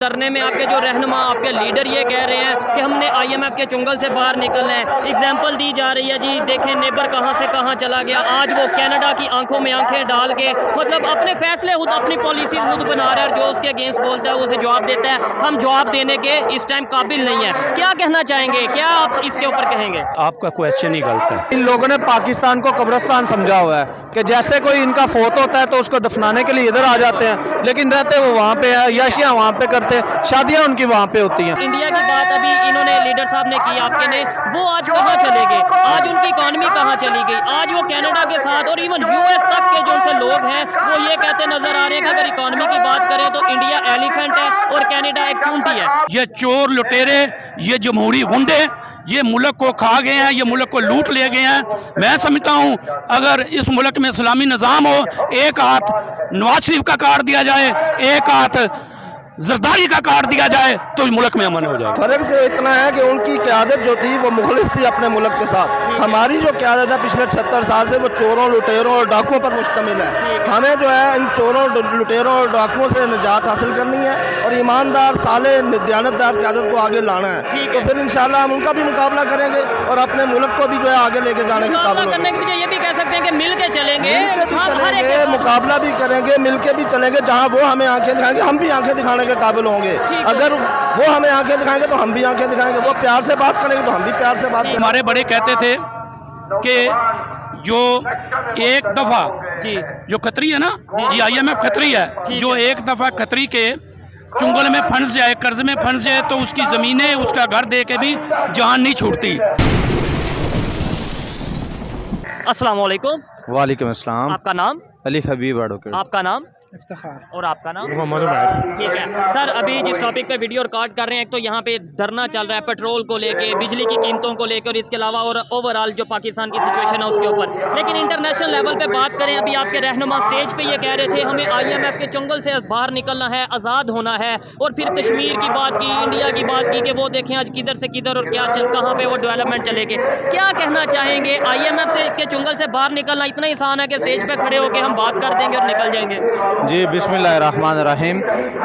धरने में आपके जो रहनुमा आपके लीडर ये कह रहे हैं कि हमने IMF के चुंगल से बाहर निकलना है। एग्जाम्पल दी जा रही है जी, देखें नेबर कहाँ से कहाँ चला गया। आज वो कनाडा की आंखों में आंखें डाल के मतलब अपने फैसले खुद अपनी पॉलिसीज खुद बना रहा है, और जो उसके अगेंस्ट बोलता है उसे जवाब देता है। हम जवाब देने के इस टाइम काबिल नहीं है। क्या कहना चाहेंगे, क्या आप इसके ऊपर कहेंगे? आपका क्वेश्चन ही गलत है। इन लोगों ने पाकिस्तान को कब्रिस्तान समझा हुआ है कि जैसे कोई इनका फोत होता है तो उसको दफनाने के लिए इधर आ जाते हैं, लेकिन रहते वो वहाँ पे है, याशियाँ वहाँ पे करते हैं, शादियाँ उनकी वहाँ पे होती हैं। इंडिया की बात अभी इन्होंने लीडर साहब ने की आपके ने, वो आज कहाँ चले गए? आज उनकी इकॉनमी कहाँ चली गई? आज वो कनाडा के साथ और इवन US तक के जो उनसे लोग हैं वो ये कहते नजर आ रहे हैं कि अगर इकॉनमी की बात करें तो इंडिया एलिफेंट है और कनाडा एक चूंटी है। ये चोर लुटेरे, ये जमहूरी गुंडे ये मुल्क को खा गए हैं, ये मुल्क को लूट ले गए हैं। मैं समझता हूँ अगर इस मुल्क में इस्लामी निज़ाम हो, एक हाथ नवाज शरीफ का काट दिया जाए, एक हाथ जरदारी का काट दिया जाए तो इस मुल्क में अमन हो जाएगा। फर्क से इतना है कि उनकी क़यादत जो थी वो मुखलिस थी अपने मुल्क के साथ। हमारी जो क़यादत है पिछले 76 साल से वो चोरों लुटेरों और डाकुओं पर मुश्तमिल है। हमें जो है इन चोरों लुटेरों और डाकुओं से निजात हासिल करनी है और ईमानदार साले दयानतदार क़यादत को आगे लाना है। तो फिर इंशाल्लाह हम उनका भी मुकाबला करेंगे और अपने मुल्क को भी जो है आगे लेके जाने के काबिल करने के लिए ये भी कह सकते हैं कि मिल के चलेंगे, मुकाबला भी करेंगे, मिल के भी चलेंगे। जहाँ वो हमें आंखें दिखाएंगे हम भी आंखें दिखाने के काबिल होंगे। अगर वो हमें आंखें दिखाएंगे तो हम भी आंखें दिखाएंगे। वो प्यार से बात करेंगे तो हम भी प्यार से बात करेंगे। हमारे बड़े कहते थे कि जो एक दफ़ा जो खतरी है ना, ये IMF खतरी है, जो एक दफ़ा खतरी के चुंगल में फंस जाए, कर्ज में फंस जाए तो उसकी ज़मीनें उसका घर दे के भी जान नहीं छूटती। अस्सलाम वालेकुम। वालेकुम अस्सलाम। आपका नाम? अली हबीब एडवोकेट। आपका नाम? इफ्तिखार। और आपका नाम? मोहम्मद उमर। ठीक है सर, अभी जिस टॉपिक पे वीडियो रिकॉर्ड कर रहे हैं, एक तो यहाँ पे धरना चल रहा है पेट्रोल को लेके, बिजली की कीमतों को लेकर, इसके अलावा और ओवरऑल जो पाकिस्तान की सिचुएशन है उसके ऊपर। लेकिन इंटरनेशनल लेवल पे बात करें, अभी आपके रहनुमा स्टेज पे ये कह रहे थे हमें IMF के चंगल से बाहर निकलना है, आज़ाद होना है। और फिर कश्मीर की बात की, इंडिया की बात की कि वो देखें आज किधर से किधर और क्या कहाँ पे वो डेवलपमेंट चले गए। क्या कहना चाहेंगे? IMF के चंगल से बाहर निकलना इतना आसान है कि स्टेज पे खड़े होकर हम बात कर देंगे और निकल जाएंगे? जी बिस्मिल्लाहिर्रहमानिर्रहीम।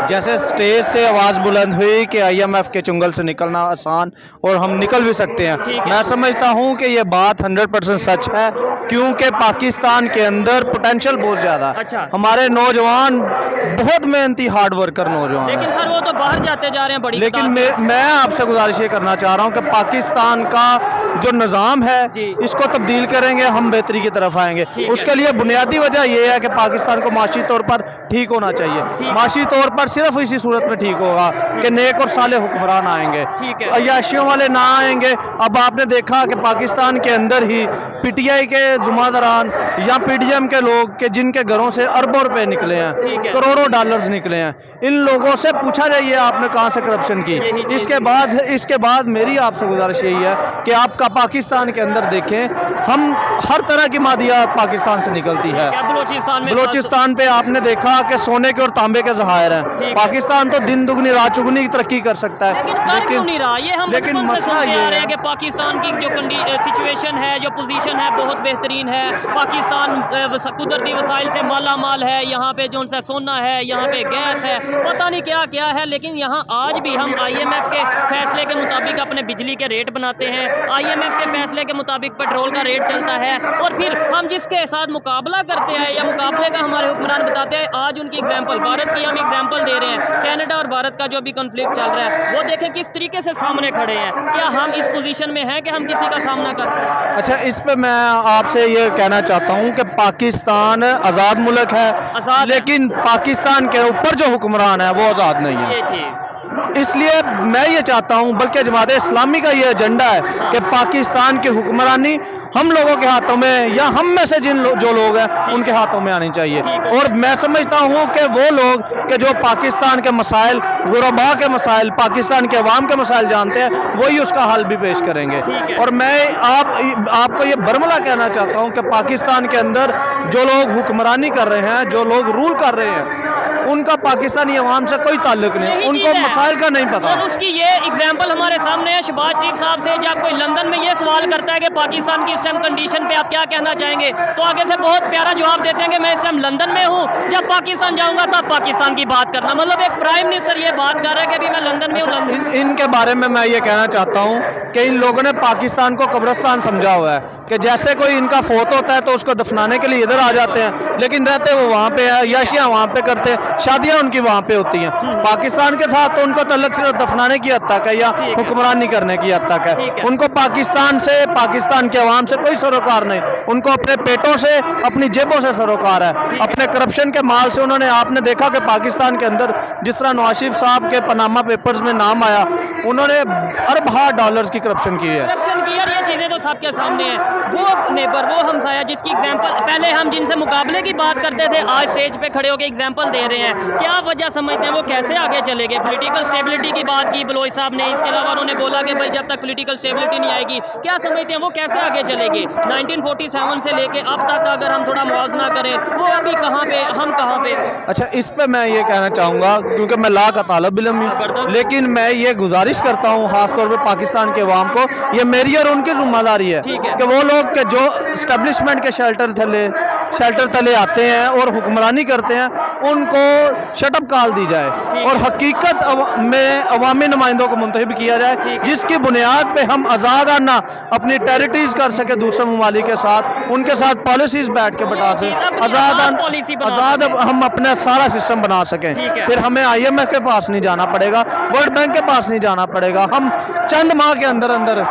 जैसे स्टेज से आवाज़ बुलंद हुई कि IMF के चुंगल से निकलना आसान और हम निकल भी सकते हैं, मैं समझता हूँ कि ये बात 100% सच है, क्योंकि पाकिस्तान के अंदर पोटेंशियल बहुत ज़्यादा है। अच्छा। हमारे नौजवान बहुत मेहनती हार्ड वर्कर नौजवान लेकिन सर वो तो बाहर जाते जा रहे हैं बड़ी। लेकिन मैं आपसे गुजारिश ये करना चाह रहा हूँ कि पाकिस्तान का जो निज़ाम है इसको तब्दील करेंगे, हम बेहतरी की तरफ आएंगे। उसके लिए बुनियादी वजह यह है कि पाकिस्तान को माशी तौर पर ठीक होना चाहिए। माशी तौर पर सिर्फ इसी सूरत में ठीक होगा कि नेक और साले हुक्मरान आएंगे, अय्याशियों वाले ना आएंगे। अब आपने देखा कि पाकिस्तान के अंदर ही PTI के जुमादारान या PDM के लोग के जिनके घरों से अरबों रुपए निकले हैं, करोड़ों डॉलर्स निकले हैं, इन लोगों से पूछा जाइए आपने कहाँ से करप्शन की। इसके बाद मेरी आपसे गुजारिश यही है कि आपका पाकिस्तान के अंदर देखें, हम हर तरह की मादियात पाकिस्तान से निकलती है। बलूचिस्तान पे आपने देखा कि सोने के और तांबे के ज़खायर हैं। पाकिस्तान तो दिन दुगनी रात चुगनी की तरक्की कर सकता है, लेकिन मसला ये है कि पाकिस्तान की जो सिचुएशन है, जो पोजीशन है बहुत बेहतरीन है। पाकिस्तान कुदरती वसाइल से माला माल है, यहाँ पे जो सा सोना है, यहाँ पे गैस है, पता नहीं क्या क्या है। लेकिन यहाँ आज भी हम IMF के फैसले के मुताबिक अपने बिजली के रेट बनाते हैं, IMF के फैसले के मुताबिक पेट्रोल का रेट चलता है, और फिर हम जिसके साथ मुकाबला करते हैं या मुकाबले का हमारे हुक्मरान बताते हैं। आज उनकी एग्जाम्पल, भारत की हम एग्जाम्पल दे रहे हैं। कनाडा और भारत का जो भी कॉन्फ्लिक्ट चल रहा है वो देखें किस तरीके से सामने खड़े हैं। क्या हम इस पोजीशन में हैं कि हम किसी का सामना कर? अच्छा, इस पे मैं आपसे ये कहना चाहता हूँ कि पाकिस्तान आज़ाद मुल्क है, लेकिन पाकिस्तान के ऊपर जो हुक्मरान है वो आज़ाद नहीं है। इसलिए मैं ये चाहता हूँ, बल्कि जमात इस्लामी का ये एजेंडा है कि पाकिस्तान की हुक्मरानी हम लोगों के हाथों में या हम में से जो लोग हैं उनके हाथों में आनी चाहिए। और मैं समझता हूँ कि वो लोग कि जो पाकिस्तान के मसाइल, गुरबा के मसाइल, पाकिस्तान के अवाम के मसाइल जानते हैं, वही उसका हल भी पेश करेंगे। और मैं आपको ये बरमला कहना चाहता हूँ कि पाकिस्तान के अंदर जो लोग हुक्मरानी कर रहे हैं, जो लोग रूल कर रहे हैं, उनका पाकिस्तानी अवाम से कोई ताल्लुक नहीं, यही उनको चीज़ है। मसाइल का नहीं पता। और उसकी ये एग्जाम्पल हमारे सामने है शहबाज शरीफ साहब से। जब कोई लंदन में ये सवाल करता है कि पाकिस्तान की इस टाइम कंडीशन पे आप क्या कहना चाहेंगे, तो आगे से बहुत प्यारा जवाब देते हैं कि मैं इस टाइम लंदन में हूँ, जब पाकिस्तान जाऊंगा तब पाकिस्तान की बात करना। मतलब एक प्राइम मिनिस्टर ये बात कर रहा है कि अभी मैं लंदन में हूँ, लंदन। इनके बारे में मैं ये कहना चाहता हूँ कि इन लोगों ने पाकिस्तान को कब्रिस्तान समझा हुआ है, कि जैसे कोई इनका फोत होता है तो उसको दफनाने के लिए इधर आ जाते हैं, लेकिन रहते वो वहाँ पे है, याशियाँ वहाँ पे करते हैं, शादियाँ उनकी वहाँ पे होती हैं। पाकिस्तान के साथ तो उनको तल्लक सिर्फ दफनाने की हद तक है या हुक्मरानी करने की हद तक है। उनको पाकिस्तान से, पाकिस्तान के अवाम से कोई सरोकार नहीं, उनको अपने पेटों से, अपनी जेबों से सरोकार है, अपने करप्शन के माल से। उन्होंने, आपने देखा कि पाकिस्तान के अंदर जिस तरह नवाज शरीफ साहब के पनामा पेपर्स में नाम आया, उन्होंने अरब डॉलर्स की करप्शन की है। करप्शन की यार, ये चीज़ें तो सबके सामने है। वो नेबर, वो हमसाया जिसकी एग्जांपल पहले हम जिनसे मुकाबले की बात करते थे, आज स्टेज पे खड़े होकर एग्जांपल दे रहे हैं। क्या वजह समझते हैं वो कैसे आगे चले गए? पॉलिटिकल स्टेबिलिटी की बात की बलोच साहब ने, इसके अलावा उन्होंने बोला कि भाई जब तक पॉलिटिकल स्टेबिलिटी नहीं आएगी, क्या समझते हैं वो कैसे आगे चलेंगे? 1947 से लेके अब तक अगर हम थोड़ा मुआवजा करें, वो अभी कहाँ पे, हम कहाँ पे? अच्छा, इस पे मैं ये कहना चाहूँगा, क्योंकि मैं ला का तालिब इल्म हूँ, लेकिन मैं ये गुजारिश करता हूँ खासतौर पे पाकिस्तान के अवाम को, ये मेरी और उनकी जिम्मेदारी है कि वो लोग के जो इस्टेब्लिशमेंट के शेल्टर तले आते हैं और हुक्मरानी करते हैं, उनको शटअप कॉल दी जाए और हकीकत में अवामी नुमाइंदों को मुंतखब किया जाए, जिसकी बुनियाद पे हम आज़ादाना अपनी टेरिटरीज कर सके दूसरे ममालिक के साथ, उनके साथ पॉलिसीज बैठ के बता सकें, आज़ाद हम अपना सारा सिस्टम बना सकें। फिर हमें IMF के पास नहीं जाना पड़ेगा, वर्ल्ड बैंक के पास नहीं जाना पड़ेगा, हम चंद माह के अंदर अंदर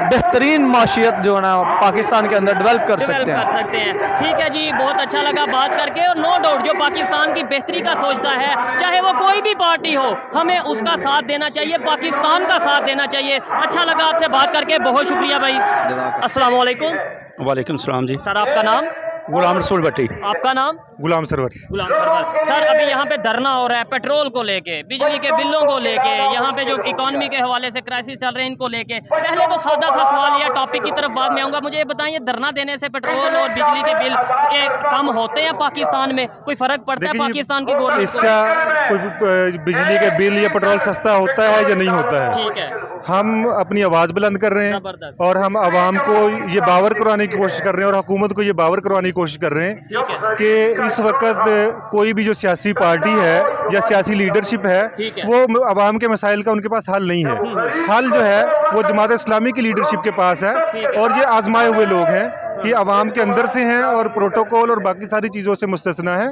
बेहतरीन माशियत जो है ना पाकिस्तान के अंदर डेवलप कर सकते हैं। ठीक है जी, बहुत अच्छा लगा बात करके। और नो डाउट जो पाकिस्तान की बेहतरी का सोचता है, चाहे वो कोई भी पार्टी हो, हमें उसका साथ देना चाहिए, पाकिस्तान का साथ देना चाहिए। अच्छा लगा आपसे बात करके, बहुत शुक्रिया भाई। अस्सलाम वालेकुम। वालेकुम सलाम जी। सर आपका नाम? गुलाम रसूल भट्टी। आपका नाम? गुलाम सरवर। गुलाम सरवर। सर अभी यहाँ पे धरना हो रहा है पेट्रोल को लेके, बिजली के बिलों को लेके, यहाँ पे जो इकोनॉमी के हवाले से क्राइसिस चल रहे हैं इनको लेके। पहले तो सादा सा सवाल या टॉपिक की तरफ बाद में आऊँगा, मुझे ये बताइए धरना देने से पेट्रोल और बिजली के बिल के कम होते हैं पाकिस्तान में? कोई फ़र्क पड़ता है पाकिस्तान की गवर्नमेंट? इसका कोई बिजली के बिल या पेट्रोल सस्ता होता है या नहीं होता है? ठीक है, हम अपनी आवाज़ बुलंद कर रहे हैं और हम आवाम को ये बावर करवाने की कोशिश कर रहे हैं और हुकूमत को ये बावर करवाने की कोशिश कर रहे हैं कि इस वक्त कोई भी जो सियासी पार्टी है या सियासी लीडरशिप है, वो आवाम के मसाइल का उनके पास हल नहीं है। हल जो है वो जमात इस्लामी की लीडरशिप के पास है और ये आजमाए हुए लोग हैं कि अवाम के अंदर से हैं और प्रोटोकॉल और बाकी सारी चीज़ों से मुस्तस्ना है।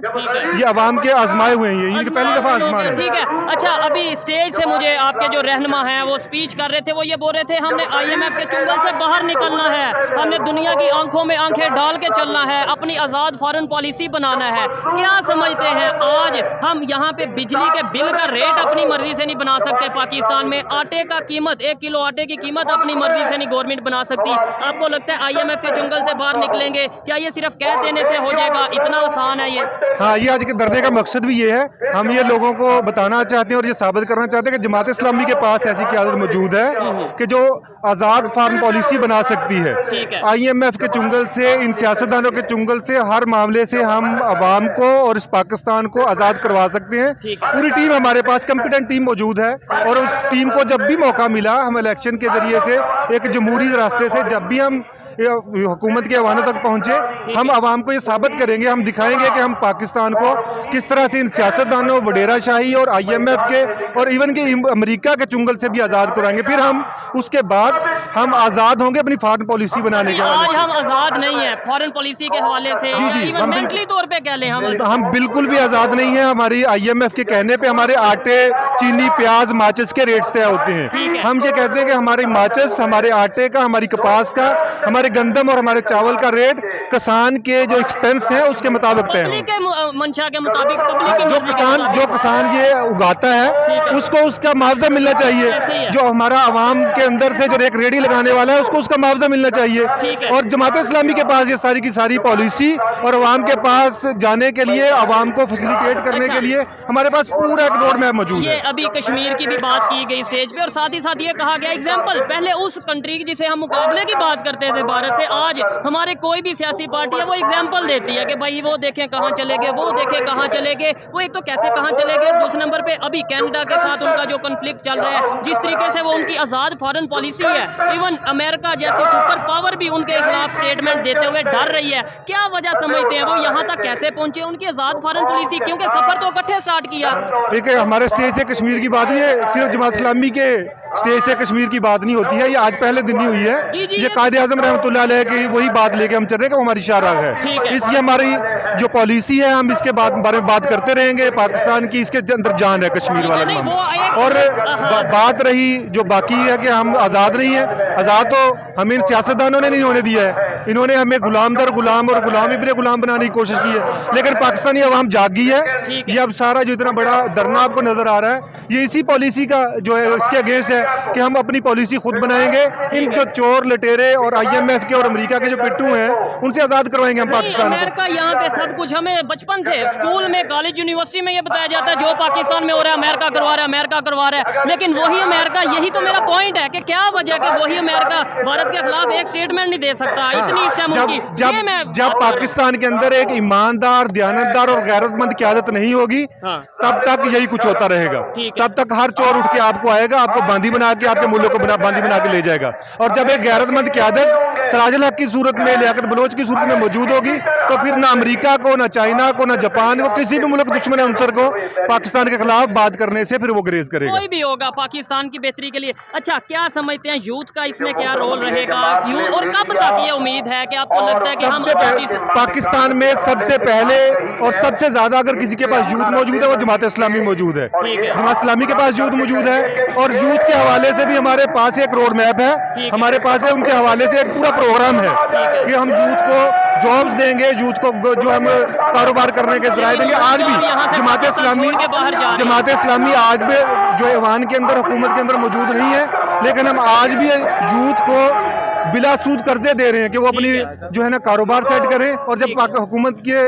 ये अवाम के आजमाए हुए हैं, ये पहली दफ़ा आजमान है। ठीक है। अच्छा, अभी स्टेज से मुझे आपके जो रहनुमा हैं वो स्पीच कर रहे थे, वो ये बोल रहे थे हमने IMF के चुंगल से बाहर निकलना है, हमने दुनिया की आंखों में आंखें डाल के चलना है, अपनी आज़ाद फॉरेन पॉलिसी बनाना है। क्या समझते हैं आज हम यहाँ पे बिजली के बिल का रेट अपनी मर्जी से नहीं बना सकते? पाकिस्तान में आटे का कीमत, 1 किलो आटे की कीमत अपनी मर्जी से नहीं गवर्नमेंट बना सकती। आपको लगता है IMF के चुंगल से बाहर निकलेंगे? क्या ये सिर्फ कह देने से हो जाएगा? इतना आसान है ये? हाँ, ये आज के धरने का मकसद भी ये है, हम ये लोगों को बताना चाहते हैं और ये साबित करना चाहते हैं कि जमात इस्लामी के पास ऐसी क़यादत मौजूद है कि जो आज़ाद फॉरेन पॉलिसी बना सकती है। IMF के चुंगल से, इन सियासतदानों के चुंगल से, हर मामले से हम आवाम को और इस पाकिस्तान को आज़ाद करवा सकते हैं। पूरी टीम हमारे पास, कंपिटेंट टीम मौजूद है और उस टीम को जब भी मौका मिला, हम इलेक्शन के ज़रिए से, एक जमहूरी रास्ते से जब भी हम हुकूमत के ऐवानों तक पहुँचे, हम आवाम को ये साबित करेंगे, हम दिखाएंगे कि हम पाकिस्तान को किस तरह से इन सियासतदानों, वडेरा शाही और IMF के और इवन के अमेरिका के चुंगल से भी आज़ाद कराएंगे। फिर हम उसके बाद हम आज़ाद होंगे अपनी फॉरेन पॉलिसी बनाने के। आज हम आज़ाद नहीं है फॉरेन पॉलिसी के हवाले से? जी, इवन मेंटली तौर पे कह लें हम बिल्कुल भी आज़ाद नहीं है। हमारी IMF के कहने पे हमारे आटे, चीनी, प्याज, माचिस के रेट्स तय होते हैं। हम ये कहते हैं कि हमारी माचिस, हमारे आटे का, हमारी कपास का, हमारे गंदम और हमारे चावल का रेट किसान के जो एक्सपेंस है उसके मुताबिक तय हो। मंशा के मुताबिक जो किसान ये उगाता है उसको उसका मुआवजा मिलना चाहिए। जो हमारा आवाम के अंदर से जो एक रेडी लगाने वाला है उसको उसका मुआवजा मिलना चाहिए। और जमात इस्लामी के पास ये सारी की सारी पॉलिसी और आवाम के पास जाने के लिए, आवाम को फैसिलिटेट करने के लिए हमारे पास पूरा एक रोड मैप मौजूद है। अभी कश्मीर की भी बात की गई स्टेज पे और साथ ही साथ ये कहा गया एग्जाम्पल, पहले उस कंट्री की जिसे हम मुकाबले की बात करते थे भारत से। आज हमारे कोई भी सियासी पार्टी है वो एग्जाम्पल देती है कि भाई वो देखें कहाँ चले गए, वो देखें कहाँ चले गए, वो एक तो कहते कहाँ चले गए, दूसरे नंबर पे अभी कनाडा के साथ उनका जो कन्फ्लिक्ट चल रहा है, जिस तरीके से वो उनकी आज़ाद फॉरेन पॉलिसी है, इवन अमेरिका जैसी सुपर पावर भी उनके खिलाफ स्टेटमेंट देते हुए डर रही है। क्या वजह समझते हैं वो यहाँ तक कैसे पहुंचे, उनकी आज़ाद फॉरेन पॉलिसी? क्योंकि सफर तो इकट्ठे स्टार्ट किया। देखिए हमारे स्टेज से कश्मीर की बात हुई है, सिर्फ जमात इस्लामी के स्टेज से कश्मीर की बात नहीं होती है, ये आज पहले दिन ही हुई है। ये कायदे आज़म रहमतुल्लाह अलैह की वही बात लेके हम चल रहे हैं कि वो हमारी शाहराग है। इसलिए हमारी जो पॉलिसी है हम इसके बारे में बात करते रहेंगे। पाकिस्तान की इसके अंदर जान है कश्मीर वाला मामला। और बात रही जो बाकी है कि हम आज़ाद नहीं है, आज़ाद तो हमें इन सियासतदानों ने नहीं होने दिया है। इन्होंने हमें गुलाम दर गुलाम और गुलाम इब्ने गुलाम बनाने की कोशिश की है, लेकिन पाकिस्तानी अवाम जाग गई है। ये अब सारा जो इतना बड़ा धरना आपको नजर आ रहा है, ये इसी पॉलिसी का जो है इसके अगेंस्ट है कि हम अपनी पॉलिसी खुद बनाएंगे। इन जो चोर लटेरे और IMF के और अमेरिका के जो पिट्ठू हैं उनसे आज़ाद करवाएंगे हम पाकिस्तान को। अमेरिका यहाँ पे सब कुछ हमें बचपन से स्कूल में, कॉलेज, यूनिवर्सिटी में ये बताया जाता है जो पाकिस्तान में हो रहा है अमेरिका करवा रहा है, अमेरिका करवा रहा है। लेकिन वही अमेरिका, यही तो मेरा पॉइंट है कि क्या वजह कि वही अमेरिका भारत के खिलाफ एक स्टेटमेंट नहीं दे सकता। इतनी इस टाइम जब पाकिस्तान के अंदर एक ईमानदार, दयानतदार और गैरतमंद क़यादत नहीं होगी, तब तक यही कुछ होता रहेगा। तब तक हर चोर उठ के आपको आएगा, आपको बांदी बना के आपके मुल्क को बांदी बना के ले जाएगा। और जब एक गैरतमंद क़यादत सिराजुल हक की सूरत में, लियाकत बलोच की सूरत में मौजूद होगी, तो फिर ना अमेरिका को, ना चाइना को, ना जापान को, किसी भी मुल्क दुश्मन अंसर को पाकिस्तान के खिलाफ बात करने से फिर वो गुरेज करेगा। कोई भी होगा पाकिस्तान की बेहतरी के लिए। अच्छा, क्या समझते हैं यूथ का इसमें क्या रोल रहेगा, क्यों और कब तक ये उम्मीद है कि आपको लगता है कि हम पाकिस्तान में सबसे पहले और सबसे ज्यादा अगर किसी के पास यूथ मौजूद है वो जमात इस्लामी मौजूद है। जमात इस्लामी के पास यूथ मौजूद है और यूथ के हवाले से भी हमारे पास एक रोड मैप है, हमारे पास है उनके हवाले से एक पूरा प्रोग्राम है कि हम यूथ को जॉब्स देंगे, यूथ को जो हम कारोबार करने के जराए देंगे। आज भी जमात इस्लामी आज भी जो ऐवान के अंदर, हुकूमत के अंदर मौजूद नहीं है, लेकिन हम आज भी यूथ को बिला सूद कर्जे दे रहे हैं कि वो अपनी जो है ना कारोबार सेट करें। और जब हुकूमत के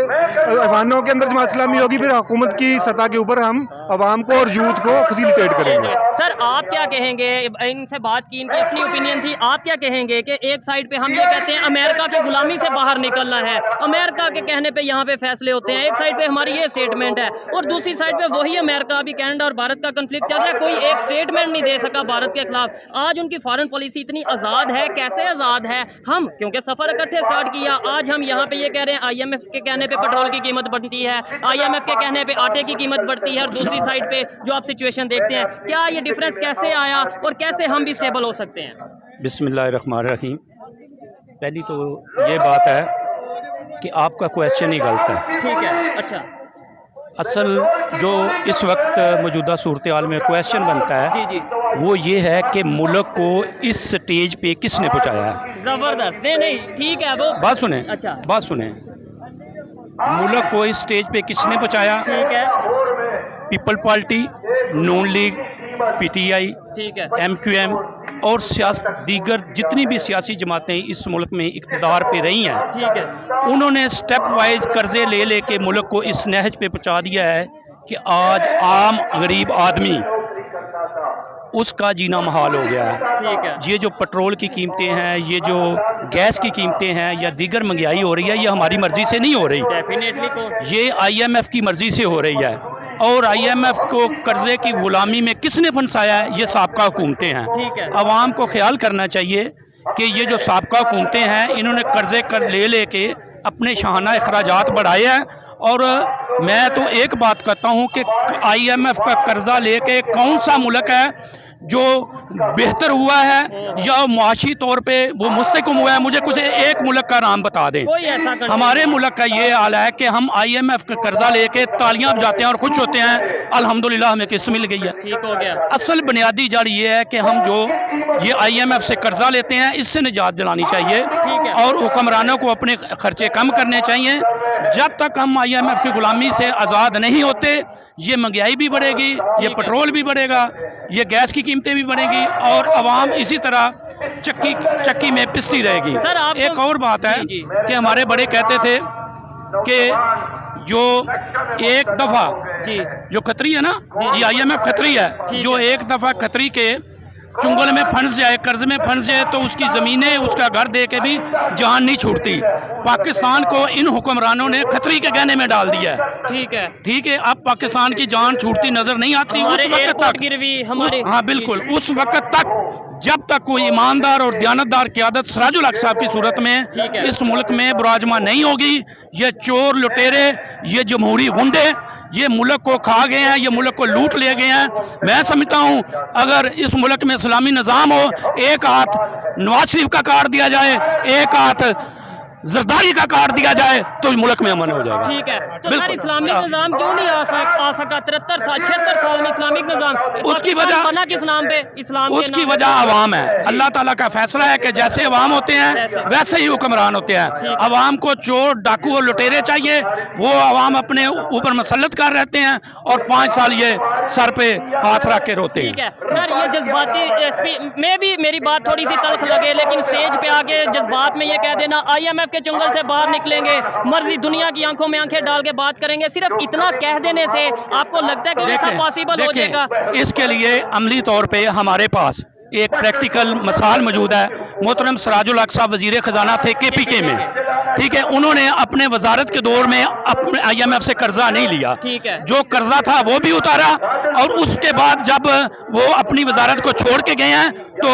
ऐवानों के अंदर जमात इस्लामी होगी, फिर हुकूमत की सतह के ऊपर हम आवाम को और यूथ को फैसिलिटेट करेंगे। सर आप क्या कहेंगे, इनसे बात की, इनकी अपनी ओपिनियन थी, आप क्या कहेंगे कि एक साइड पे हम ये कहते हैं अमेरिका की गुलामी से बाहर निकलना है, अमेरिका के कहने पे यहाँ पे फैसले होते हैं, एक साइड पे हमारी ये स्टेटमेंट है, और दूसरी साइड पे वही अमेरिका, अभी कनाडा और भारत का कन्फ्लिक्ट चल रहा है, कोई एक स्टेटमेंट नहीं दे सका भारत के खिलाफ। आज उनकी फॉरेन पॉलिसी इतनी आज़ाद है, कैसे आज़ाद है? हम क्योंकि सफर इकट्ठे स्टार्ट किया, आज हम यहाँ पे ये कह रहे हैं IMF के कहने पे पेट्रोल की कीमत बढ़ती है, IMF के कहने पे आटे की कीमत बढ़ती है, और दूसरी साइड पे जो आप सिचुएशन देखते हैं, क्या ये डिफरेंस कैसे आया और कैसे हम भी स्टेबल हो सकते हैं? बिस्मिल्लाहिर्रहमानिर्रहीम। पहली तो ये बात है कि आपका क्वेश्चन ही गलत है। ठीक है। अच्छा, असल जो इस वक्त मौजूदा सूरत हाल में क्वेश्चन बनता है जी वो ये है कि मुल्क को इस स्टेज पे किसने पहुंचाया है। जबरदस्त। नहीं ठीक है वो बात सुने। अच्छा, बात सुने। मुल्क को इस स्टेज पे किसने पहुंचाया? ठीक है। पीपल पार्टी, नून लीग, PTI, ठीक है, MQM और दीगर जितनी भी सियासी जमातें इस मुल्क में इक़्तिदार पे रही हैं, ठीक है, उन्होंने स्टेप वाइज कर्जे ले लेके मुल्क को इस नहज पे पहुंचा दिया है कि आज आम गरीब आदमी उसका जीना महाल हो गया है। ठीक है। ये जो पेट्रोल की कीमतें हैं, ये जो गैस की कीमतें हैं या दीगर महंगाई हो रही है, ये हमारी मर्जी से नहीं हो रही, डेफिनेटली ये IMF की मर्जी से हो रही है। और IMF को कर्जे की गुलामी में किसने फंसाया है? ये साबका हुकूमतें हैं। ठीक है। अवाम को ख्याल करना चाहिए कि ये जो साबका हुकूमतें हैं, इन्होंने कर्जे ले लेके अपने शाहाना अखराजात बढ़ाए हैं। और मैं तो एक बात कहता हूँ कि IMF का कर्जा लेके कौन सा मुल्क है जो बेहतर हुआ है या मुआशी तौर पे वो मुस्तकम हुआ है? मुझे कुछ एक मुल्क का नाम बता दें। हमारे मुल्क का ये हाल है कि हम IMF का कर्जा लेके तालियां बजाते हैं और खुश होते हैं, अल्हम्दुलिल्लाह हमें किस्त मिल गई है। ठीक हो गया। असल बुनियादी जड़ ये है कि हम जो ये IMF से कर्जा लेते हैं, इससे निजात दिलानी चाहिए और हुक्मरानों को अपने खर्चे कम करने चाहिए। जब तक हम IMF की गुलामी से आज़ाद नहीं होते, ये महंगाई भी बढ़ेगी, ये पेट्रोल भी बढ़ेगा, ये गैस की कीमतें भी बढ़ेंगी और आवाम इसी तरह चक्की में पिसती रहेगी। एक और बात है कि हमारे बड़े कहते थे कि जो एक दफ़ा जो खतरी है ना, ये IMF खतरी है, जो एक दफ़ा खतरी के चुंगल में फंस जाए, कर्ज में फंस जाए तो उसकी ज़मीनें, उसका घर दे के भी जान नहीं छूटती। पाकिस्तान को इन हुक्मरानों ने खतरे के गहने में डाल दिया है। ठीक है, अब पाकिस्तान की जान छूटती नजर नहीं आती उस वक्त तक। हाँ बिल्कुल, उस वक्त तक जब तक कोई ईमानदार और दयानतदार क़यादत सिराजुल हक साहब की सूरत में इस मुल्क में बराजमान नहीं होगी, ये चोर लुटेरे, ये जमहूरी गुंडे ये मुल्क को खा गए हैं, ये मुल्क को लूट ले गए हैं। मैं समझता हूँ अगर इस मुल्क में इस्लामी निज़ाम हो, एक हाथ नवाज शरीफ का काट दिया जाए, एक हाथ जरदारी का काट दिया जाए तो इस मुल्क में अमन हो जाएगा। ठीक है, तो सर इस्लामिक निज़ाम क्यों नहीं आ सका? 76 साल में इस्लामिक निज़ाम, उसकी वजह बना किस नाम पे? इस्लाम उसकी वजह अवाम है। अल्लाह ताला का फैसला है कि जैसे अवाम होते हैं वैसे ही हुक्मरान होते हैं। अवाम को चोर डाकू और लुटेरे चाहिए, वो अवाम अपने ऊपर मसलत कर रहते हैं और 5 साल ये सर पे हाथ रख के रोते हैं। ठीक है सर, ये जज्बाती में भी मेरी बात थोड़ी सी तल्ख लगे, लेकिन स्टेज पे आके जज्बात में ये कह देना IMF के चुंगल से बाहर निकलेंगे, मर्जी दुनिया की आंखों में आंखें डाल के बात करेंगे, सिर्फ इतना कह देने से आपको लगता है कि ऐसा पॉसिबल हो जाएगा? इसके लिए अमली तौर पे हमारे पास एक प्रैक्टिकल मिसाल मौजूद है। मोहतरम सिराजुल हक साहब वजीर खजाना थे KPK में, ठीक है, उन्होंने अपने वजारत के दौर में अपने IMF से कर्जा नहीं लिया, ठीक है, जो कर्जा था वो भी उतारा, और उसके बाद जब वो अपनी वजारत को छोड़ के गए हैं तो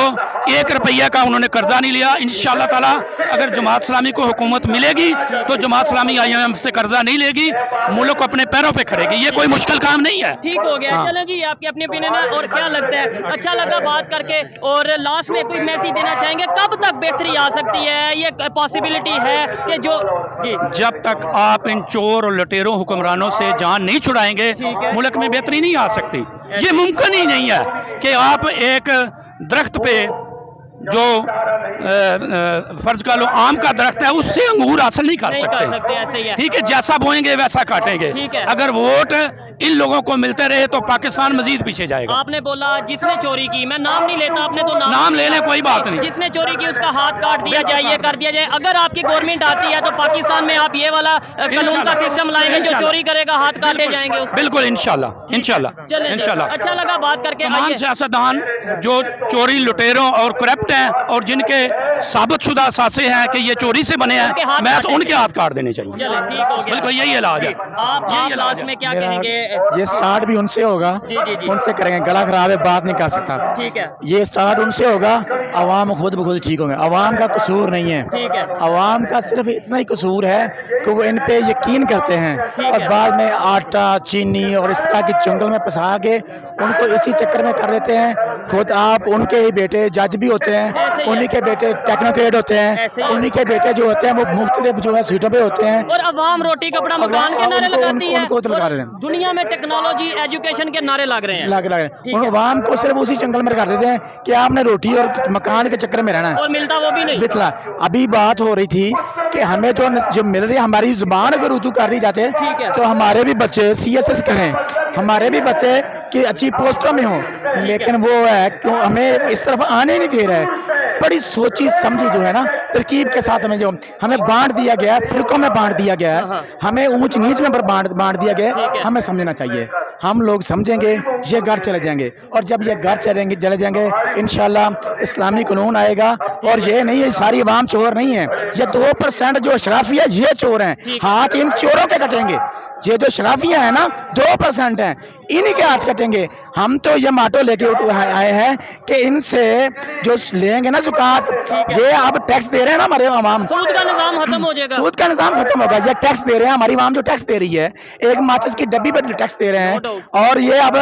1 रुपया का उन्होंने कर्जा नहीं लिया। इंशाअल्लाह ताला अगर जमात इस्लामी को हुकूमत मिलेगी तो जमात इस्लामी IMF से कर्जा नहीं लेगी, मुल्क अपने पैरों पे खड़ेगी। ये कोई मुश्किल काम नहीं है। ठीक हो गया। चलें जी, आपकी अपनी ओपिनियन है और क्या लगता है? अच्छा लगा बात करके, और लास्ट में कोई मैसेज देना चाहेंगे? कब तक बेहतरी आ सकती है? ये पॉसिबिलिटी है कि जो जी जब तक आप इन चोर और लुटेरों हुक्मरानों से जान नहीं छुड़ाएंगे मुल्क में बेहतरी नहीं आ सकती। ये मुमकिन ही नहीं है कि आप एक दरख्त पे जो फर्ज का लो आम का दरख्त है उससे अंगूर हासिल नहीं कर सकते। ऐसे ही है। ठीक है, जैसा बोएंगे वैसा काटेंगे। अगर वोट इन लोगों को मिलते रहे तो पाकिस्तान मजीद पीछे जाएगा। आपने बोला जिसने चोरी की, मैं नाम नहीं लेता, आपने तो नाम ले लें, कोई बात नहीं। जिसने चोरी की उसका हाथ काट दिया जाए, ये कर दिया जाए। अगर आपकी गवर्नमेंट आती है तो पाकिस्तान में आप ये वाला कानून का सिस्टम लाएंगे, जो चोरी करेगा हाथ काटे जाएंगे? बिल्कुल, इंशाल्लाह इंशाल्लाह। अच्छा लगा बात करके। तमाम सियासतदान जो चोरी लुटेरों और करप्ट हैं और जिनके साबितशुदा असासे हैं कि ये चोरी से बने हैं, मैं उनके हाथ काट देने चाहिए। चलें, ठीक हो गया। बिल्कुल यही इलाज है। आप लास्ट में क्या कहेंगे? ये स्टार्ट भी उनसे होगा, उनसे करेंगे। गला खराब है, बात नहीं कर सकता। ठीक है, ये स्टार्ट उनसे होगा, अवाम खुद ब खुद ठीक होंगे। अवाम का कसूर नहीं है, ठीक है, अवाम का सिर्फ इतना ही कसूर है कि वो इन पे यकीन करते हैं और बाद में आटा चीनी और इस तरह की चुंगल में फंसा के उनको इसी चक्कर में कर देते हैं। खुद आप उनके ही बेटे जज भी होते हैं, उन्हीं के बेटे टेक्नोक्रेट होते हैं, उन्हीं के बेटे जो होते हैं वो मुख्तलिफ जो है सीटों पे होते हैं, और अवाम रोटी कपड़ा मकान के नारे लगाती है। उनको लगा रहे हैं। दुनिया में टेक्नोलॉजी एजुकेशन के नारे लग रहे हैं, लग रहे हैं। उन अवाम को सिर्फ उसी जंगल में कर देते हैं कि आपने रोटी और मकान के चक्कर में रहना है, और मिलता वो भी नहीं। बितला अभी बात हो रही थी कि हमें जो मिल रही है, हमारी जुबान अगर उर्दू कर दी जाते तो हमारे भी बच्चे CSS करें, हमारे भी बच्चे कि अच्छी पोस्टों में हों, लेकिन वो है क्यों हमें इस तरफ आने नहीं दे रहा है। बड़ी सोची समझी जो है ना तरकीब के साथ हमें बांट दिया गया है, फिरकों में बांट दिया गया है, हमें ऊंच नीच में बांट दिया गया है। हमें समझना चाहिए, हम लोग समझेंगे ये घर चले जाएंगे, और जब ये घर चले जाएंगे इंशाल्लाह इस्लामी कानून आएगा। और ये नहीं है सारी अवाम चोर नहीं है, ये 2% जो शराफी है ये चोर हैं, हाथ इन चोरों के कटेंगे। ये जो शराफियाँ हैं ना 2% हैं, इन्हीं के हाथ कटेंगे। हम तो ये माटो लेके आए हैं कि इनसे जो लेंगे ना ज़कात, ये अब टैक्स दे रहे हैं ना हमारे अवाम, सूद का निज़ाम खत्म हो जाएगा। सूद का निज़ाम खत्म होगा। ये टैक्स दे रहे हैं, हमारी अवाम जो टैक्स दे रही है, एक माचिस की डब्बी पर टैक्स दे रहे हैं, और ये अब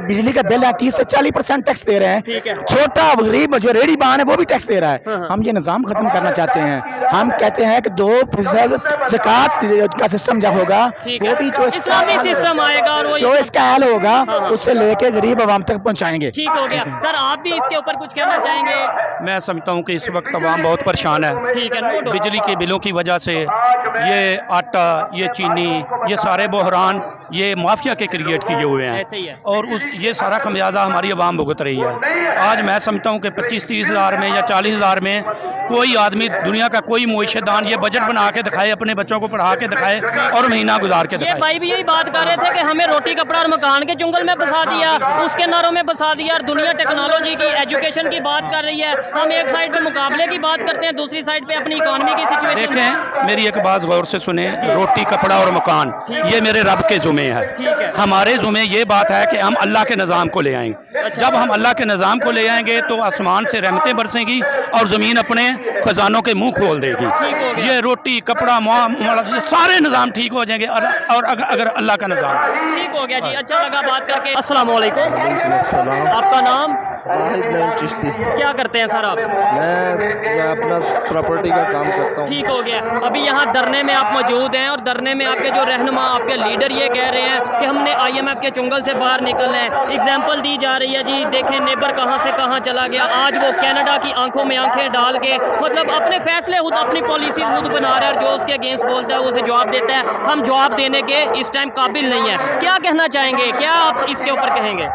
बिजली का बिल है 30 से 40% टैक्स दे रहे हैं। छोटा गरीब जो रेडी बान है वो भी टैक्स दे रहा है। हम ये निज़ाम खत्म करना चाहते हैं। हम कहते हैं कि 2% ज़कात का सिस्टम जब होगा, वो भी जो इस्लामी सिस्टम आएगा और वो जो इसका हल होगा उससे लेके गरीब अवाम तक पहुंचाएंगे। ठीक हो गया। सर आप भी इसके ऊपर कुछ कहना चाहेंगे? मैं समझता हूँ कि इस वक्त अवाम बहुत परेशान है। ठीक है, बिजली के बिलों की वजह से ये आटा, ये चीनी, ये सारे बहरान ये माफिया के क्रिएट किए हुए हैं, ऐसे ही है। और ये सारा खमियाजा हमारी अवाम भुगत रही है। आज मैं समझता हूँ कि 25-30 हज़ार में या 40 हज़ार में कोई आदमी दुनिया का कोई मुइशदान ये बजट बना के दिखाए, अपने बच्चों को पढ़ा के दिखाए और महीना गुजार के ये दिखाए। भाई भी यही बात कर रहे थे कि हमें रोटी कपड़ा और मकान के जंगल में बसा दिया, उसके नारों में बसा दिया, और दुनिया टेक्नोलॉजी की, एजुकेशन की बात कर रही है। हम एक साइड पे मुकाबले की बात करते हैं, दूसरी साइड पे अपनी इकोनॉमी की सिचुएशन। देखें, मेरी एक बात गौर से सुने, रोटी कपड़ा और मकान ये मेरे रब के जुमे है। हमारे जुमे ये बात है कि हम अल्लाह के निज़ाम को ले आएंगे। जब हम अल्लाह के निज़ाम को ले आएंगे तो आसमान से रहमतें बरसेंगी और ज़मीन अपने खजानों के मुंह खोल देगी। ये रोटी कपड़ा ये सारे निज़ाम ठीक हो जाएंगे और अगर अल्लाह का निज़ाम ठीक हो गया जी। अच्छा लगा बात करके। अस्सलाम वालेकुम। अस्सलाम। आपका नाम? वाहिद नईम चिश्ती। क्या करते हैं सर आप? मैं अपना प्रॉपर्टी का काम करता हूँ। ठीक हो गया। अभी यहाँ धरने में आप मौजूद हैं और धरने में आपके जो रहनुमा, आपके लीडर ये कह रहे हैं कि हमने IMF के चुंगल से बाहर निकलना है। एग्जाम्पल दी जा रही है जी, देखें नेबर कहाँ से कहाँ चला गया। आज वो कनाडा की आंखों में आंखें डाल के मतलब अपने फैसले खुद, अपनी पॉलिसीज खुद बना रहा है, और जो उसके अगेंस्ट बोलता है उसे जवाब देता है। हम जवाब देने के इस टाइम काबिल नहीं है। क्या कहना चाहेंगे, क्या आप इसके ऊपर कहेंगे?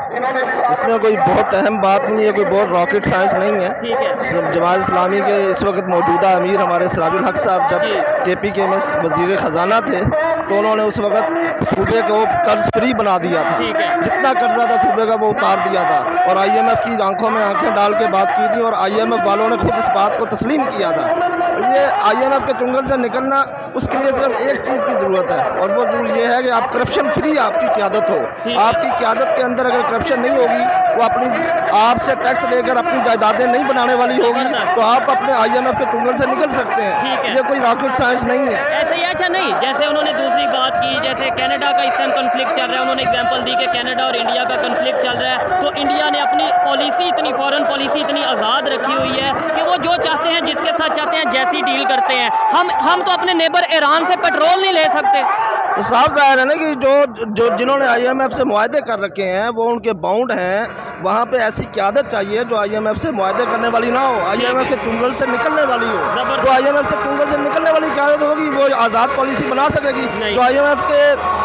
इसमें कोई बहुत अहम बात नहीं है, कोई बहुत रॉकेट साइंस नहीं है। ठीक है। जमात इस्लामी के इस वक्त मौजूदा अमीर हमारे सिराजुल हक साहब जब KPK में वजीर ख़जाना थे तो उन्होंने उस वक्त सूबे को कर्ज फ्री बना दिया था। जितना कर्जा था सूबे का वो उतार दिया था और IMF की आंखों में आंखें डाल के बात की थी और IMF वालों ने खुद इस बात को तस्लीम किया था। ये IMF के चुंगल से निकलना, उसके लिए सिर्फ एक चीज़ की ज़रूरत है और वो ज़रूर ये है कि आप करप्शन फ्री आपकी क़यादत हो। आपकी क़यादत के अंदर अगर करप्शन नहीं होगी, वो अपनी आपसे टैक्स लेकर अपनी जायदादें नहीं बनाने वाली होगी, तो आप अपने IMF के चुंगल से निकल सकते हैं। ये कोई रॉकेट साइंस नहीं है। ऐसे ही अच्छा नहीं, जैसे उन्होंने दूसरी बात की, जैसे कनाडा का इस टाइम कन्फ्लिक्ट चल रहा है, उन्होंने एग्जांपल दी कि कनाडा और इंडिया का कन्फ्लिक्ट चल रहा है, तो इंडिया ने अपनी पॉलिसी इतनी, फॉरेन पॉलिसी इतनी आज़ाद रखी हुई है कि वो जो चाहते हैं, जिसके साथ चाहते हैं, जैसी डील करते हैं। हम तो अपने नेबर ईरान से पेट्रोल नहीं ले सकते। तो साफ ज़ाहिर है ना कि जो जिन्होंने IMF से मुआहदे कर रखे हैं वो उनके बाउंड हैं। वहाँ पे ऐसी क़यादत चाहिए जो IMF से मुआहदे करने वाली ना हो, IMF के चुंगल से निकलने वाली हो। जो IMF से चुंगल से निकलने वाली क़यादत होगी वो आज़ाद पॉलिसी बना सकेगी। जो IMF के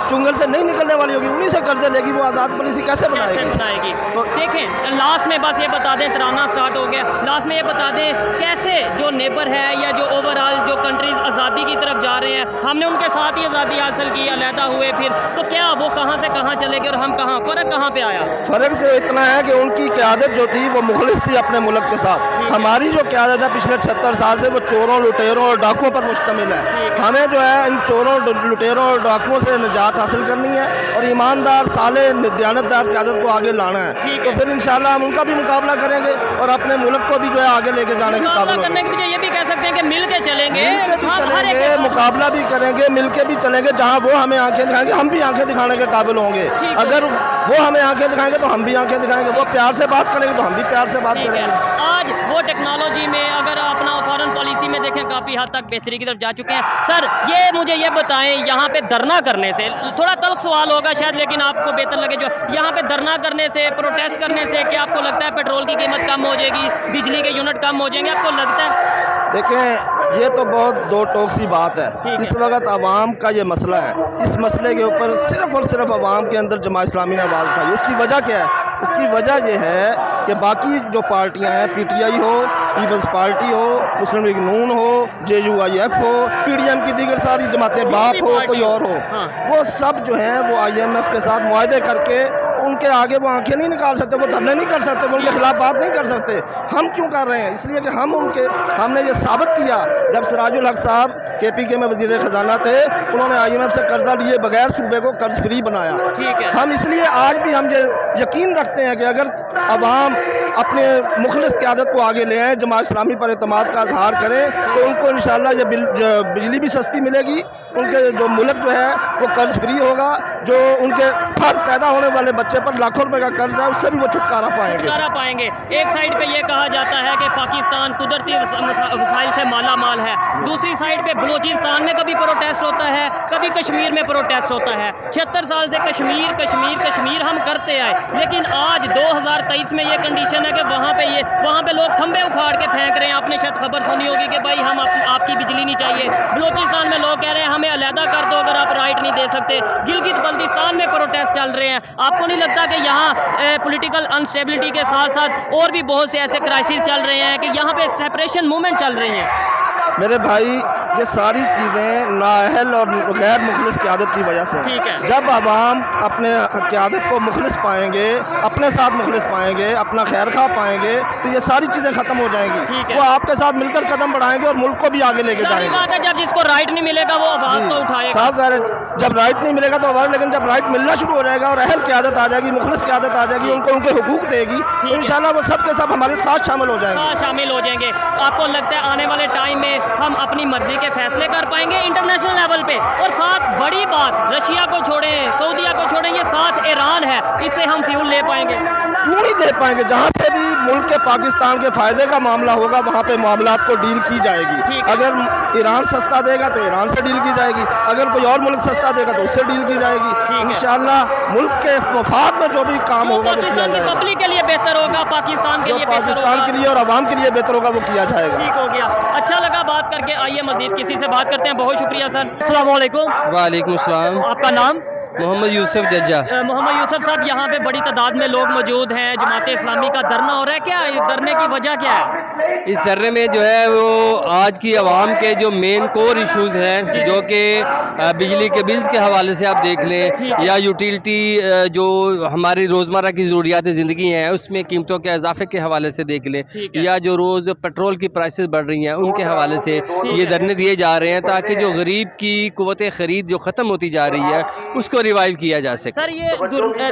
चुंगल से नहीं निकलने वाली होगी, उन्हीं से कर्जे लेगी, वो आज़ाद पॉलिसी कैसे बनाएगी? तो देखें, लास्ट में बस ये बता दें, तराना स्टार्ट हो गया, लास्ट में ये बता दें कैसे जो नेबर है या जो ओवरऑल जो कंट्रीज आज़ादी की तरफ जा रहे हैं, हमने उनके साथ ही आज़ादी हासिल की, अलहदा हुए फिर, तो क्या वो कहाँ से कहाँ चले गए और हम कहाँ, फ़र्क कहाँ पे आया? फ़र्क से इतना है कि उनकी क़यादत जो थी वो मुखलिस थी अपने मुल्क के साथ। हमारी जो क़यादत है पिछले 76 साल से वो चोरों, लुटेरों और डाकुओं पर मुश्तमिल है। हमें जो है इन चोरों, लुटेरों और डाकुओं से निजात हासिल करनी है और ईमानदार, साले, दियानतदार क़यादत को आगे लाना है। तो फिर इंशाल्लाह हम उनका भी मुकाबला करेंगे और अपने मुल्क को भी जो है आगे लेके जाने के काबिल करने के लिए ये भी कह सकते हैं कि मिल के चलेंगे, मुकाबला भी करेंगे, मिल के भी चलेंगे। जहाँ वो हमें आंखें दिखाएंगे हम भी आंखें दिखाने के काबिल होंगे। अगर वो हमें आंखें दिखाएंगे तो हम भी आंखें दिखाएंगे। वो प्यार से बात करेंगे तो हम भी प्यार से बात करेंगे। आज वो टेक्नोलॉजी में अगर अपना फॉरेन पॉलिसी में देखें काफ़ी हद तक बेहतरी की तरफ जा चुके हैं। सर ये मुझे ये बताएं, यहाँ पे धरना करने से, थोड़ा तल्ख सवाल होगा शायद लेकिन आपको बेहतर लगे, जो यहाँ पे धरना करने से, प्रोटेस्ट करने से क्या आपको लगता है पेट्रोल की कीमत कम हो जाएगी, बिजली के यूनिट कम हो जाएंगे, आपको लगता है? देखें, ये तो बहुत दो टोक सी बात है। इस वक्त आवाम का ये मसला है, इस मसले के ऊपर सिर्फ़ और सिर्फ आवाम के अंदर जमात इस्लामी ने आवाज़ उठाई। उसकी वजह क्या है? उसकी वजह ये है कि बाकी जो पार्टियां हैं, PTI हो, पीपल्स पार्टी हो, मुस्लिम लीग नून हो, JUIF हो, PDM की दीगर सारी जमातें, बाप हो, कोई और हो, वो सब जो हैं वो IMF के साथ मुआहदे करके उनके आगे वो आंखें नहीं निकाल सकते, वो धरने नहीं कर सकते, वो उनके खिलाफ बात नहीं कर सकते। हम क्यों कर रहे हैं? इसलिए कि हमने ये साबित किया जब सिराजुल हक साहब KPK में वजीर ख़जाना थे, उन्होंने IMF से कर्जा लिए बगैर सूबे को कर्ज फ्री बनाया। हम इसलिए आज भी हम यकीन रखते हैं कि अगर अवाम अपने मुखलिस क़यादत को आगे ले आए, जमात इस्लामी पर एतमाद का इजहार करें, तो उनको इंशाअल्लाह ये बिजली भी सस्ती मिलेगी, उनके जो मुल्क जो है वो कर्ज फ्री होगा, जो उनके हर पैदा होने वाले बच्चे पर लाखों रुपए का कर्ज है उससे भी वो छुटकारा पाएंगे। एक साइड पे ये कहा जाता है कि पाकिस्तान कुदरती वसाइल से माला माल है, दूसरी साइड पे बलूचिस्तान में कभी प्रोटेस्ट होता है, कभी कश्मीर में प्रोटेस्ट होता है। 76 साल से कश्मीर हम करते आए, लेकिन आज 2023 में ये कंडीशन سچویشن ہے کہ وہاں پہ لوگ کھمبے اکھاڑ کے پھینک رہے ہیں. آپ نے شاید خبر سنی ہوگی کہ بھائی ہم آپ کی بجلی نہیں چاہیے. بلوچستان میں لوگ کہہ رہے ہیں ہمیں علیحدہ کر دو اگر آپ رائٹ نہیں دے سکتے. گلگت بلتستان میں پروٹیسٹ چل رہے ہیں. آپ کو نہیں لگتا کہ یہاں پولیٹیکل انسٹیبلٹی کے ساتھ ساتھ اور بھی بہت سے ایسے کرائسس چل رہے ہیں کہ یہاں پہ سیپریشن موومنٹ چل رہی ہیں؟ میرے بھائی یہ ساری چیزیں نااہل اور غیر مخلص قیادت کی وجہ سے. ٹھیک ہے. جب عوام اپنے قیادت کو مخلص پائیں گے, اپنے ساتھ مخلص پائیں گے, اپنا خیر خواہ پائیں گے تو یہ ساری چیزیں ختم ہو جائیں گی. وہ آپ کے ساتھ مل کر قدم بڑھائیں گے اور ملک کو بھی آگے لے کے جائیں گے. بات ہے جب جس کو رائٹ نہیں ملے گا وہ آواز تو اٹھائے گا. صاحب ظاہر جب رائٹ نہیں ملے گا تو آواز, لیکن جب رائٹ ملنا شروع ہو جائے گا اور اہل قیادت آ جائے گی, مخلص قیادت آ جائے گی, ان کو ان کے حقوق دے گی تو انشاءاللہ وہ سب کے سب ہمارے ساتھ شامل ہو جائیں گے. شامل ہو جائیں گے. آپ کو لگتا ہے آنے والے ٹائم میں ہم اپنی مرضی کے فیصلے کر پائیں گے انٹرنیشنل لیول پہ؟ اور ساتھ بڑی بات, رشیا کو چھوڑیں, سعودیہ کو چھوڑیں, یہ ساتھ ایران ہے, اس سے ہم فیول لے پائیں گے. کیوں نہیں دے پائیں گے؟ جہاں سے بھی ملک کے پاکستان کے فائدے کا معاملہ ہوگا وہاں پہ معاملات کو ڈیل کی جائے گی. اگر ایران سستا دے گا تو ایران سے ڈیل کی جائے گی, اگر کوئی اور ملک سستا دے گا تو اس سے ڈیل کی جائے گی. انشاءاللہ ملک کے مفاد میں جو بھی کام ہوگا وہ کیا جائے گا. پبلک کے لیے بہتر ہوگا, پاکستان کے لیے بہتر ہوگا, پاکستان کے لیے اور عوام کے لیے بہتر ہوگا, وہ کیا جائے گا. ٹھیک ہو گیا. اچھا لگا بات کر کے. آئیے مزید کسی سے بات کرتے ہیں. بہت شکریہ سر. السلام علیکم. وعلیکم السلام. آپ کا نام؟ محمد یوسف ججا. محمد یوسف صاحب, یہاں پہ بڑی تعداد میں لوگ موجود ہیں, جماعت اسلامی کا دھرنا ہو رہا ہے, کیا دھرنے کی وجہ کیا ہے؟ اس دھرنے میں جو ہے وہ آج کی عوام کے جو مین کور ایشوز ہیں جو کہ بجلی کے بلز کے حوالے سے آپ دیکھ لیں, یا یوٹیلٹی جو ہماری روزمرہ کی ضروریات زندگی ہیں اس میں قیمتوں کے اضافے کے حوالے سے دیکھ لیں, یا جو روز پیٹرول کی پرائسز بڑھ رہی ہیں ان کے حوالے سے یہ دھرنے دیے جا رہے ہیں تاکہ جو غریب کی قوت خرید جو ختم ہوتی جا رہی ہے اس کو ریوائیو کیا جا سکے. سر یہ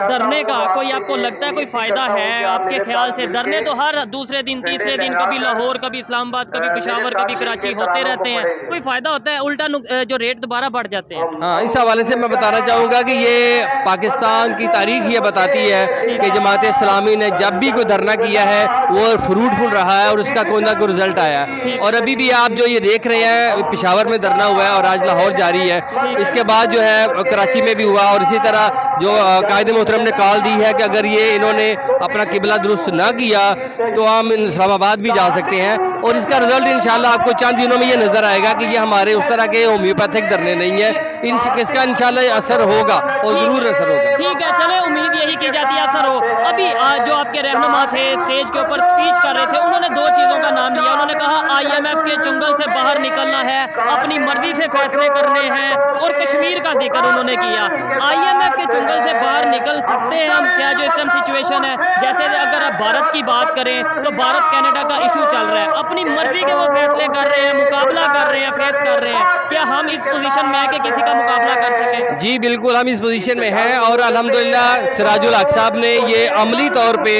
دھرنے کا کوئی آپ کو لگتا ہے کوئی فائدہ ہے آپ کے خیال سے؟ دھرنے تو ہر دوسرے دن تیسرے دن کبھی لاہور, کبھی اسلام آباد, کبھی پشاور, کبھی کراچی ہوتے رہتے ہیں. کوئی فائدہ ہوتا ہے؟ الٹا جو ریٹ دوبارہ بڑھ جاتے ہیں. ہاں, اس حوالے سے میں بتانا چاہوں گا کہ یہ پاکستان کی تاریخ یہ بتاتی ہے کہ جماعت اسلامی نے جب بھی کوئی دھرنا کیا ہے وہ فروٹفل رہا ہے اور اس کا کوئی نہ کوئی رزلٹ آیا ہے. اور ابھی بھی آپ جو یہ دیکھ رہے ہیں پشاور میں دھرنا ہوا ہے اور آج لاہور جاری ہے, اس کے بعد جو ہے کراچی میں بھی ہوا, اور اسی طرح جو قائد محترم نے کال دی ہے کہ اگر یہ انہوں نے اپنا قبلہ درست نہ کیا تو ہم اسلام آباد بھی جا سکتے ہیں. اور اس کا رزلٹ انشاءاللہ آپ کو چند دنوں میں یہ نظر آئے گا کہ یہ ہمارے اس طرح کے ہومیوپیتھک دھرنے نہیں ہیں, اس کا انشاءاللہ اثر ہوگا اور ضرور اثر ہوگا. ٹھیک ہے, چلے امید یہی کی جاتی ہے اثر ہو. ابھی جو آپ کے رہنما تھے اسٹیج کے اوپر اسپیچ کر رہے تھے, انہوں نے دو چیزوں کا نام لیا. انہوں نے کہا IMF کے چنگل سے باہر نکلنا ہے, اپنی مرضی سے فیصلے کرنے ہیں, اور کشمیر کا ذکر انہوں نے کیا. IMF کے چنگل سے باہر نکل سکتے ہیں ہم کیا جو اس ٹائم سچویشن ہے؟ جیسے اگر آپ بھارت کی بات کریں تو بھارت کینیڈا کا ایشو چل رہا ہے, اپنی مرضی کے وہ فیصلے کر رہے ہیں, مقابلہ کر رہے ہیں, فیس کر رہے ہیں. کیا ہم اس پوزیشن میں ہیں کہ کسی کا مقابلہ کر سکیں؟ جی بالکل, ہم اس پوزیشن میں ہیں, اور الحمدللہ سراج الحق صاحب نے یہ عملی طور پہ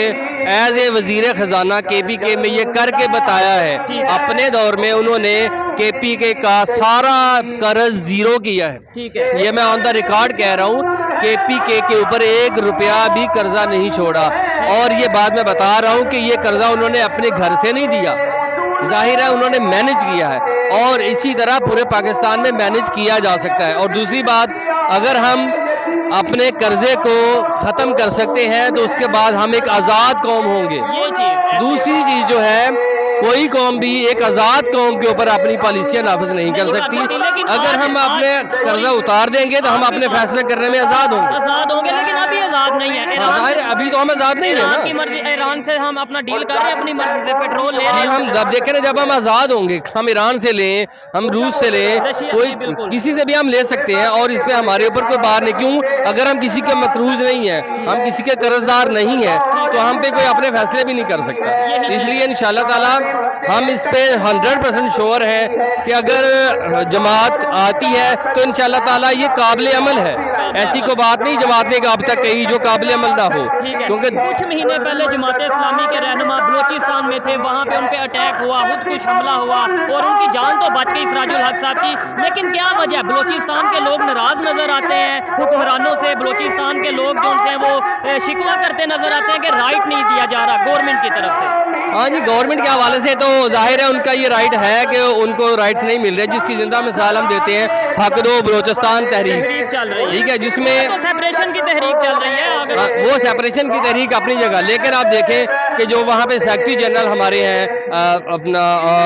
ایز اے وزیر خزانہ KPK میں یہ کر کے بتایا ہے. اپنے دور میں انہوں نے KPK کا سارا قرض زیرو کیا ہے. یہ میں آن دا ریکارڈ کہہ رہا ہوں, KPK کے اوپر 1 روپیہ بھی قرضہ نہیں چھوڑا. اور یہ بات میں بتا رہا ہوں کہ یہ قرضہ انہوں نے اپنے گھر سے نہیں دیا, ظاہر ہے انہوں نے مینج کیا ہے, اور اسی طرح پورے پاکستان میں مینج کیا جا سکتا ہے. اور دوسری بات, اگر ہم اپنے قرضے کو ختم کر سکتے ہیں تو اس کے بعد ہم ایک آزاد قوم ہوں گے. دوسری چیز جو ہے, کوئی قوم بھی ایک آزاد قوم کے اوپر اپنی پالیسیاں نافذ نہیں کر سکتی. اگر ہم اپنے قرضہ اتار دیں گے تو ہم اپنے فیصلے کرنے میں آزاد ہوں گے. لیکن ابھی آزاد نہیں ہے. ابھی تو ہم آزاد نہیں ہیں نا. ایران سے ہم اپنا ڈیل کر رہے ہیں, اپنی مرضی سے پیٹرول لے رہے ہیں. ہم جب دیکھیں جب ہم آزاد ہوں گے, ہم ایران سے لیں, ہم روس سے لیں, کوئی کسی سے بھی ہم لے سکتے ہیں, اور اس پہ ہمارے اوپر کوئی بار نہیں. کیوں؟ اگر ہم کسی کے مقروض نہیں ہیں, ہم کسی کے قرض دار نہیں ہیں, تو ہم پہ کوئی اپنے فیصلے بھی نہیں کر سکتا. اس لیے انشاءاللہ تعالی ہم اس پہ 100% شور ہیں کہ اگر جماعت آتی ہے تو انشاءاللہ تعالی یہ قابل عمل ہے. ایسی کوئی بات نہیں جماعت نے اب تک کہی جو قابل عمل نہ ہو. کیونکہ کچھ مہینے پہلے جماعت اسلامی کے رہنما بلوچستان میں تھے, وہاں پہ ان پہ اٹیک ہوا, خود کش حملہ ہوا, اور ان کی جان تو بچ گئی سراج الحق صاحب کی. لیکن کیا وجہ؟ بلوچستان کے لوگ ناراض نظر آتے ہیں حکمرانوں سے. بلوچستان کے لوگ جو ان سے وہ شکوہ کرتے نظر آتے ہیں کہ رائٹ نہیں دیا جا رہا گورنمنٹ کی طرف سے. ہاں جی, گورنمنٹ کے حوالے سے تو ظاہر ہے ان کا یہ رائٹ ہے کہ ان کو رائٹس نہیں مل رہے, جس کی زندہ مثال ہم دیتے ہیں حق دو بلوچستان تحریک, ٹھیک ہے, جس میں تو سیپریشن کی تحریک چل رہی ہے آگے وہ سیپریشن کی تحریک اپنی جگہ، لیکن آپ دیکھیں کہ جو وہاں پہ سیکرٹری جنرل ہمارے ہیں اپنا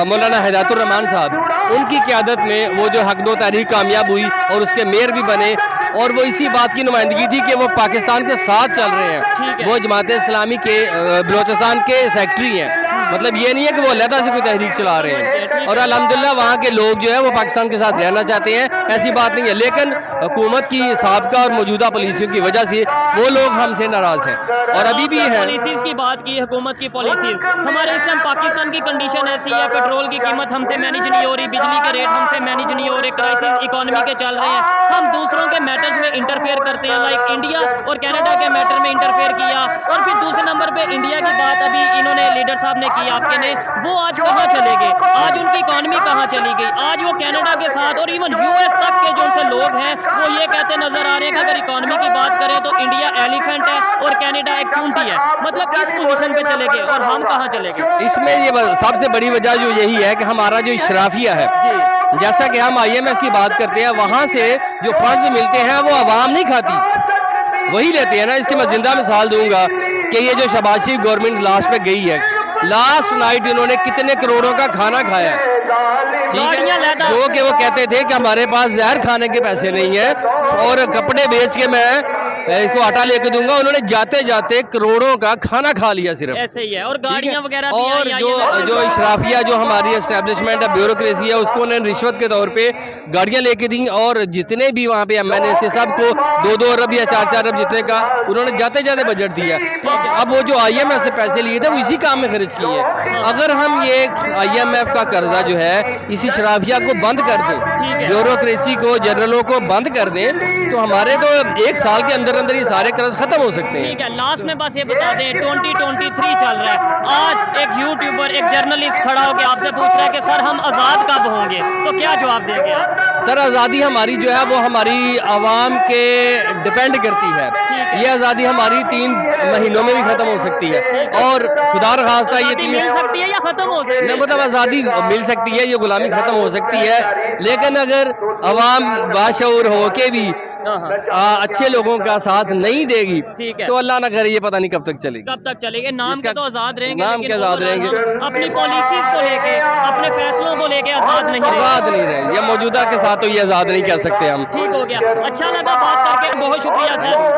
مولانا ہدایت الرحمان صاحب، ان کی قیادت میں وہ جو حق دو تحریک کامیاب ہوئی اور اس کے میئر بھی بنے، اور وہ اسی بات کی نمائندگی تھی کہ وہ پاکستان کے ساتھ چل رہے ہیں، وہ جماعت اسلامی کے بلوچستان کے سیکرٹری ہیں، مطلب یہ نہیں ہے کہ وہ علیحدہ سے کوئی تحریک چلا رہے ہیں، اور الحمدللہ وہاں کے لوگ جو ہے وہ پاکستان کے ساتھ رہنا چاہتے ہیں، ایسی بات نہیں ہے، لیکن حکومت کی سابقہ اور موجودہ پالیسیوں کی وجہ سے وہ لوگ ہم سے ناراض ہیں اور ابھی بھی ہیں۔ پالیسیز کی بات کی، حکومت کی پالیسیز، ہمارے اس ٹائم پاکستان کی کنڈیشن ایسی ہے، پیٹرول کی قیمت ہم سے مینیج نہیں ہو رہی، بجلی کے ریٹ ہم سے مینیج نہیں ہو رہے، کرائسس اکانومی کے چل رہے ہیں، ہم دوسروں کے میٹرز میں انٹرفیئر کرتے ہیں، لائک انڈیا اور کینیڈا کے میٹر میں انٹرفیئر کیا، اور پھر دوسرے نمبر پہ انڈیا کی بات ابھی انہوں نے لیڈر صاحب نے کی آپ کے نے، وہ آج کہاں چلے گئے، آج ان کی اکانومی کہاں چلی گئی، آج وہ کینیڈا کے ساتھ اور ایون یو ایس تک کے جو ان سے لوگ ہیں وہ یہ کہتے نظر آ رہے ہیں کہ اگر اکانومی کی بات کریں تو انڈیا ایلیفنٹ ہے اور کینیڈا ایک چونٹی ہے، مطلب اس پوزیشن پہ چلے گئے اور ہم کہاں چلے گئے؟ اس میں یہ سب سے بڑی وجہ جو یہی ہے کہ ہمارا جو اشرافیہ ہے، جیسا کہ ہم IMF کی بات کرتے ہیں، وہاں سے جو فنڈز ملتے ہیں وہ عوام نہیں کھاتی، وہی لیتے ہیں نا۔ اس کی میں زندہ مثال دوں گا کہ یہ جو شہباز شریف گورنمنٹ لاسٹ پہ گئی ہے، لاسٹ نائٹ انہوں نے کتنے کروڑوں کا کھانا کھایا، ٹھیک ہے، جو کہ وہ کہتے تھے کہ ہمارے پاس زہر کھانے کے پیسے نہیں ہیں اور کپڑے بیچ کے میں اس کو آٹا لے کے دوں گا، انہوں نے جاتے جاتے کروڑوں کا کھانا کھا لیا صرف، ایسے ہی ہے، اور گاڑیاں وغیرہ بھی اور ہیں، جو اشرافیہ جو ہماری اسٹیبلشمنٹ ہے، بیوروکریسی ہے، اس کو انہوں نے رشوت کے طور پہ گاڑیاں لے کے دیں، اور جتنے بھی وہاں پہ MNA تھے سب کو 2-2 ارب یا 4-4 ارب جتنے کا انہوں نے جاتے جاتے بجٹ دیا۔ اب وہ جو IMF سے پیسے لیے تھے وہ اسی کام میں خرچ کیے، اگر ہم یہ IMF کا قرضہ جو ہے اس اشرافیہ کو بند کر دیں، بیوروکریسی کو، جنرلوں کو بند کر دیں، تو ہمارے تو 1 سال کے اندر اندر یہ سارے قرض ختم ہو سکتے ہیں۔ ٹھیک ہے، لاسٹ میں بس یہ بتا دیں 2023 چل رہا ہے، آج ایک یوٹیوبر، ایک جرنلسٹ کھڑا ہو کے آپ سے پوچھ رہا ہے کہ سر ہم آزاد کب ہوں گے، تو کیا جواب دیں گے آپ؟ سر آزادی ہماری جو ہے وہ ہماری عوام کے ڈیپینڈ کرتی ہے، یہ آزادی ہماری 3 مہینوں میں بھی ختم ہو سکتی ہے، اور خدا نخواستہ یہ 3 مل سکتی ہے یا ختم ہو سکتی ہے؟ مطلب آزادی مل سکتی ہے، یہ غلامی ختم ہو سکتی ہے، لیکن اگر عوام باشعور ہو کے بھی اچھے لوگوں کا ساتھ نہیں دے گی تو اللہ نہ کرے یہ پتہ نہیں کب تک چلے گی، کب تک چلے گی۔ نام کے تو آزاد رہیں گے، نام کے آزاد رہیں گے، اپنی پالیسیز کو لے کے، اپنے فیصلوں کو لے کے آزاد نہیں رہیں گے، یہ موجودہ کے ساتھ تو یہ آزاد نہیں کہہ سکتے ہم۔ ٹھیک ہو گیا، اچھا لگا بات کر کے، بہت شکریہ سر۔